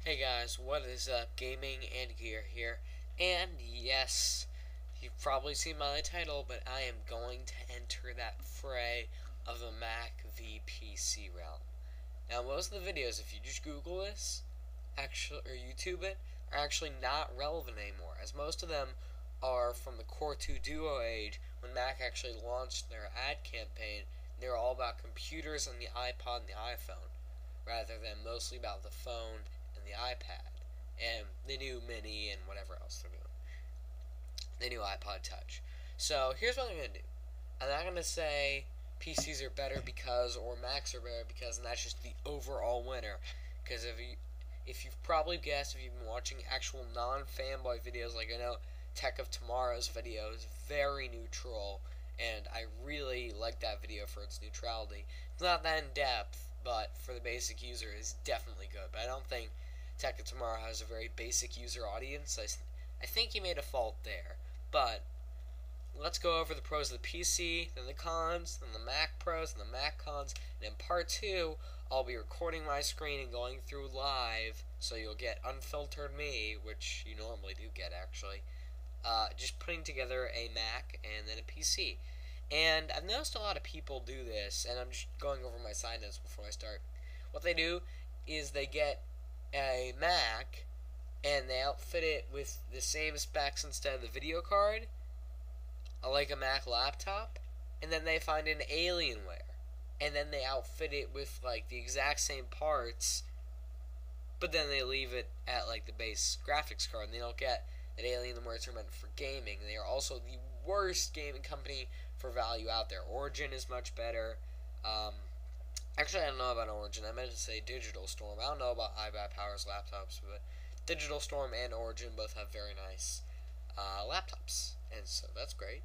Hey guys, what is up? Gaming and Gear here. And yes, you've probably seen my title, but I am going to enter that fray of the Mac v PC realm. Now, most of the videos, if you just Google this, actually or YouTube it, are actually not relevant anymore, as most of them are from the Core 2 Duo age when Mac actually launched their ad campaign. They were all about computers and the iPod and the iPhone, rather than mostly about the phone and the iPad and the new Mini and whatever else they're doing. The new iPod Touch. So here's what I'm gonna do. I'm not gonna say PCs are better because or Macs are better because, and that's just the overall winner. Because if you've probably guessed, if you've been watching actual non-fanboy videos, like I know Tech of Tomorrow's video is very neutral, and I really like that video for its neutrality. It's not that in depth, but for the basic user, it's definitely good. But I don't think Tech of Tomorrow has a very basic user audience. I think he made a fault there. But let's go over the pros of the PC, then the cons, then the Mac pros, and the Mac cons. And in part 2, I'll be recording my screen and going through live, so you'll get unfiltered me, which you normally do get actually. Just putting together a Mac and then a PC. And I've noticed a lot of people do this, and I'm just going over my side notes before I start. What they do is they get a Mac and they outfit it with the same specs instead of the video card, like a Mac laptop, and then they find an Alienware, and then they outfit it with like the exact same parts, but then they leave it at like the base graphics card, and they don't get that Alienwares are meant for gaming. They are also the worst gaming company for value out there. Origin is much better. Actually, I don't know about Origin. I meant to say Digital Storm. I don't know about iPower's laptops, but Digital Storm and Origin both have very nice laptops, and so that's great.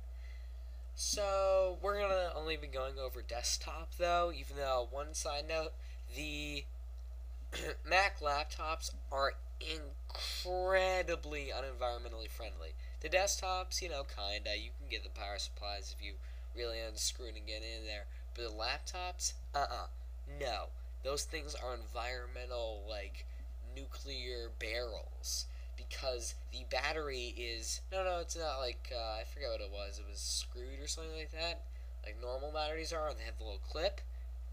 So we're gonna only be going over desktop though, even though one side note, the Mac laptops are incredibly unenvironmentally friendly. The desktops, kinda, you can get the power supplies if you really unscrew it and get in there. But the laptops, no. Those things are environmental, like, nuclear barrels. Because the battery is, no, it's not like, I forget what it was screwed or something like that, like normal batteries are, and they have the little clip.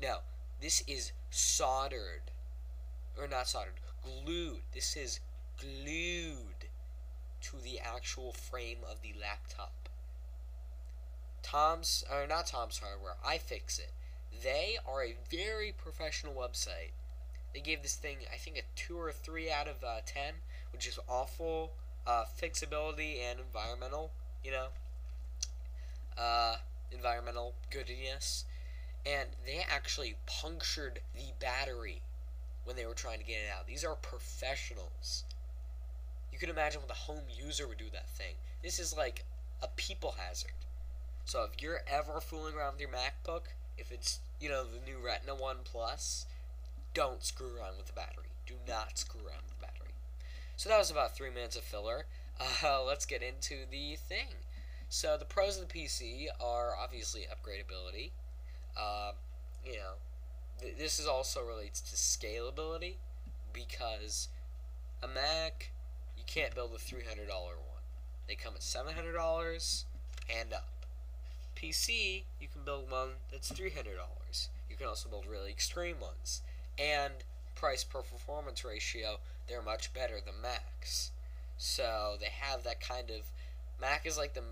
No, this is soldered, or not soldered, glued. This is glued to the actual frame of the laptop. Not Tom's Hardware, iFixit. They are a very professional website. They gave this thing, I think, a 2 or 3 out of 10, which is awful. Fixability and environmental goodness. And they actually punctured the battery when they were trying to get it out. These are professionals. You can imagine what the home user would do that thing. This is like a people hazard. So if you're ever fooling around with your MacBook, if it's, the new Retina 1 Plus, don't screw around with the battery. Do not screw around with the battery. So that was about 3 minutes of filler. Let's get into the thing. So the pros of the PC are obviously upgradability. This is also relates to scalability, because a Mac, you can't build a $300 one. They come at $700 and up. PC, you can build one that's $300. You can also build really extreme ones. And price per performance ratio, they're much better than Macs. So they have that kind of, Mac is like the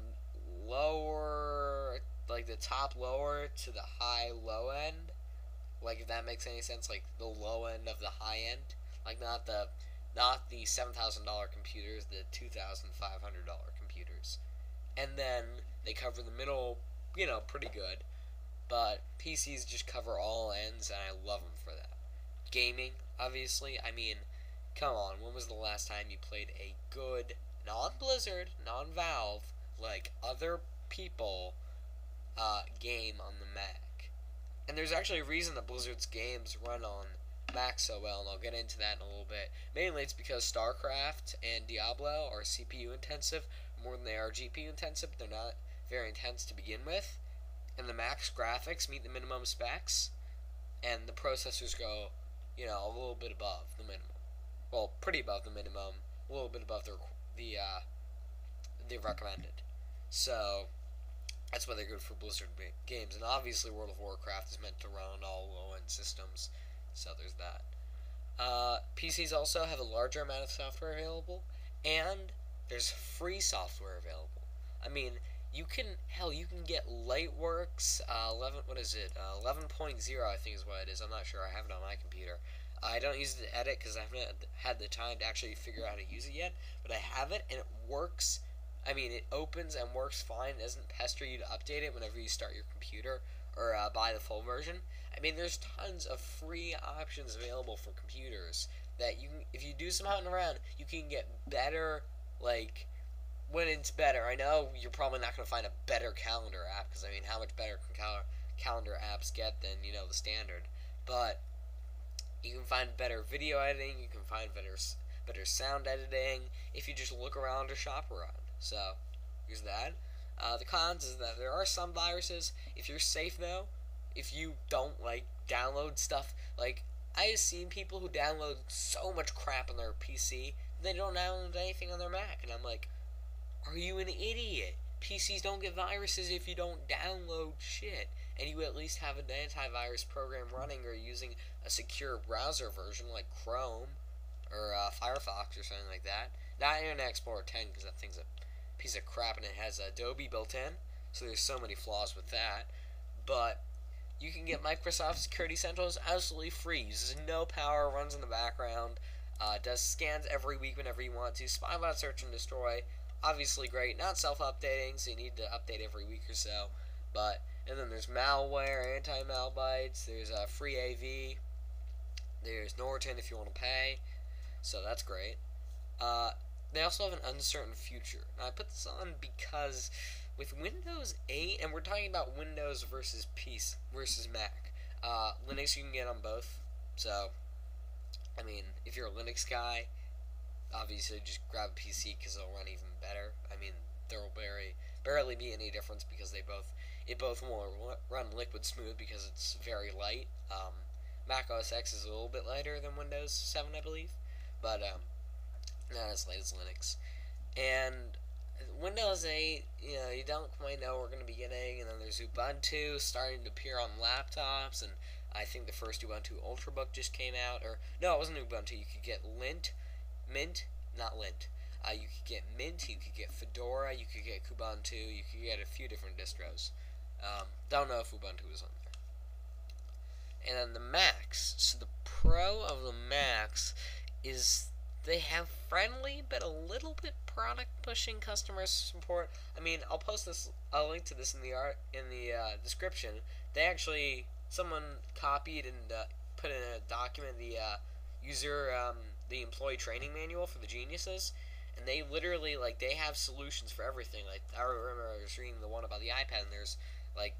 lower, like the top lower to the high low end. Like, if that makes any sense, like the low end of the high end. Like not the $7,000 computers, the $2,500 computers. And then they cover the middle, pretty good. But PCs just cover all ends, and I love them for that. Gaming, obviously. I mean, come on, when was the last time you played a good, non-Blizzard, non-Valve, like other people, game on the Mac? And there's actually a reason that Blizzard's games run on Mac so well, and I'll get into that in a little bit. Mainly it's because StarCraft and Diablo are CPU intensive more than they are GPU intensive. They're not very intense to begin with. And the Mac's graphics meet the minimum specs, and the processors go, a little bit above the minimum. well, pretty above the minimum, a little bit above the recommended. So that's why they're good for Blizzard games. And obviously, World of Warcraft is meant to run on all low-end systems, so there's that. PCs also have a larger amount of software available, and there's free software available. I mean, you can get Lightworks 11. What is it? 11.0, I think is what it is. I'm not sure. I have it on my computer. I don't use it to edit because I haven't had the time to actually figure out how to use it yet. But I have it, and it works. I mean, it opens and works fine. It doesn't pester you to update it whenever you start your computer or buy the full version. I mean, there's tons of free options available for computers that you can, if you do some hunting around, you can get better, like, when it's better. I know you're probably not going to find a better calendar app, because, I mean, how much better can calendar apps get than, the standard? But you can find better video editing, you can find better sound editing, if you just look around or shop around. So, here's that. The cons is that there are some viruses. If you're safe, though, if you don't, download stuff, I have seen people who download so much crap on their PC, they don't download anything on their Mac, and I'm like, are you an idiot? PCs don't get viruses if you don't download shit, and you at least have an antivirus program running or using a secure browser version like Chrome or Firefox or something like that. Not Internet Explorer 10, because that thing's a piece of crap and it has Adobe built in, so there's so many flaws with that. But you can get Microsoft Security Central is absolutely free. Uses no power, runs in the background, does scans every week whenever you want to. Spybot Search and Destroy, obviously great. Not self-updating, so you need to update every week or so. And then there's malware, anti-malbites, there's free AV, there's Norton if you want to pay, so that's great. They also have an uncertain future. Now, I put this on because with Windows 8, and we're talking about Windows versus Mac, Linux you can get on both. So, I mean, if you're a Linux guy, obviously just grab a PC because it'll run even better. I mean, there will barely be any difference because it both will run liquid smooth because it's very light. Mac OS X is a little bit lighter than Windows 7, I believe, but not as light as Linux. And Windows 8, you don't quite know what we're going to be getting, and then there's Ubuntu starting to appear on laptops, and I think the first Ubuntu Ultrabook just came out, or, no, it wasn't Ubuntu, you could get Mint, not Lint. You could get Mint, you could get Fedora, you could get Kubuntu, you could get a few different distros. Don't know if Ubuntu was on there. And then the Macs. So the pro of the Macs is they have friendly but a little bit product pushing customer support. I mean, I'll link to this in the description. Someone copied and put in a document the employee training manual for the geniuses, and they literally, they have solutions for everything. I remember I was reading the one about the iPad, and there's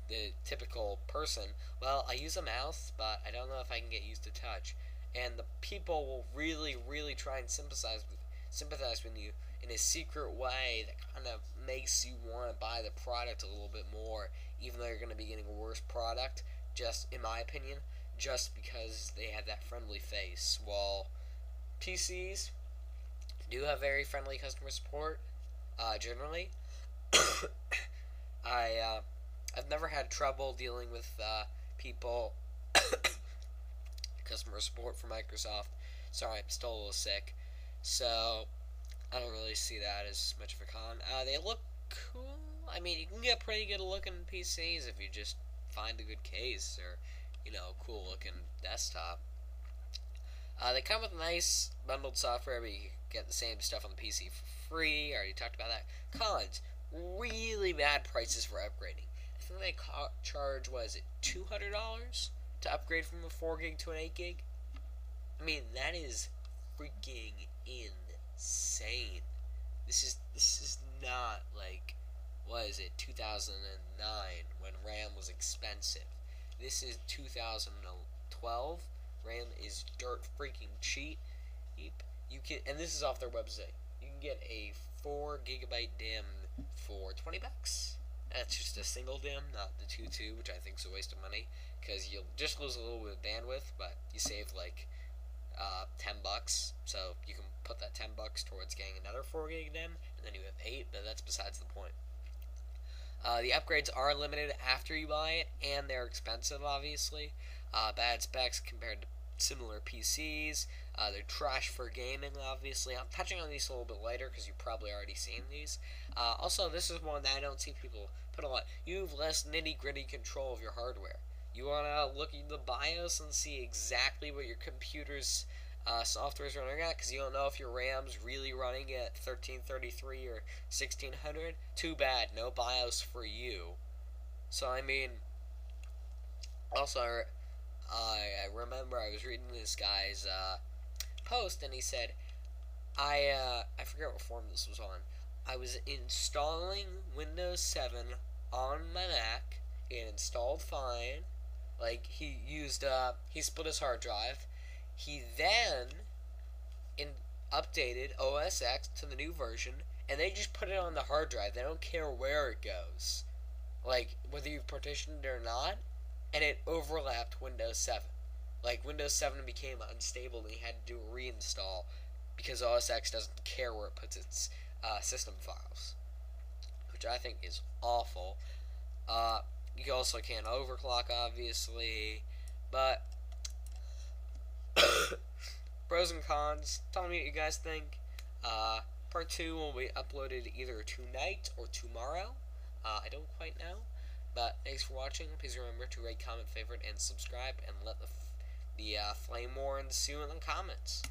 the typical person, well, I use a mouse, but I don't know if I can get used to touch. And the people will really, really try and sympathize with you in a secret way that kind of makes you want to buy the product a little bit more, even though you're going to be getting a worse product, just in my opinion, just because they have that friendly face. While PCs do have very friendly customer support, generally. I've never had trouble dealing with people customer support for Microsoft. Sorry, I'm still a little sick, so I don't really see that as much of a con. They look cool. I mean, you can get pretty good looking PCs if you just find a good case or, cool looking desktop. They come with nice bundled software, but you can get the same stuff on the PC for free. I already talked about that. Cons: really bad prices for upgrading. I think they charge, $200 to upgrade from a 4 gig to an 8 gig? I mean, that is freaking insane. This is not 2009 when RAM was expensive. This is 2012. RAM is dirt freaking cheap. And this is off their website. You can get a 4 gigabyte DIMM for $20. That's just a single DIMM, not the 2.2, which I think is a waste of money, because you'll just lose a little bit of bandwidth, but you save $10, so you can put that $10 towards getting another 4 gig DIMM, and then you have 8, but that's besides the point. The upgrades are limited after you buy it, and they're expensive, obviously. Bad specs compared to similar PCs. They're trash for gaming, obviously. I'm touching on these a little bit later because you've probably already seen these. Also, this is one that I don't see people put a lot. You have less nitty-gritty control of your hardware. You want to look at the BIOS and see exactly what your computer's software is running at, because you don't know if your RAM's really running at 1333 or 1600. Too bad, no BIOS for you. So, I mean, also, I remember I was reading this guy's post, and he said, I forget what forum this was on. I was installing Windows 7 on my Mac. It installed fine. Like, he split his hard drive. He then updated OS X to the new version, and they just put it on the hard drive. They don't care where it goes, like whether you've partitioned it or not, and it overlapped Windows 7. Like, Windows 7 became unstable, and he had to do a reinstall because OS X doesn't care where it puts its system files, which I think is awful. You also can't overclock, obviously, but pros and cons. Tell me what you guys think. Part 2 will be uploaded either tonight or tomorrow. I don't quite know. But thanks for watching. Please remember to rate, comment, favorite, and subscribe, and let the flame war ensue in the comments.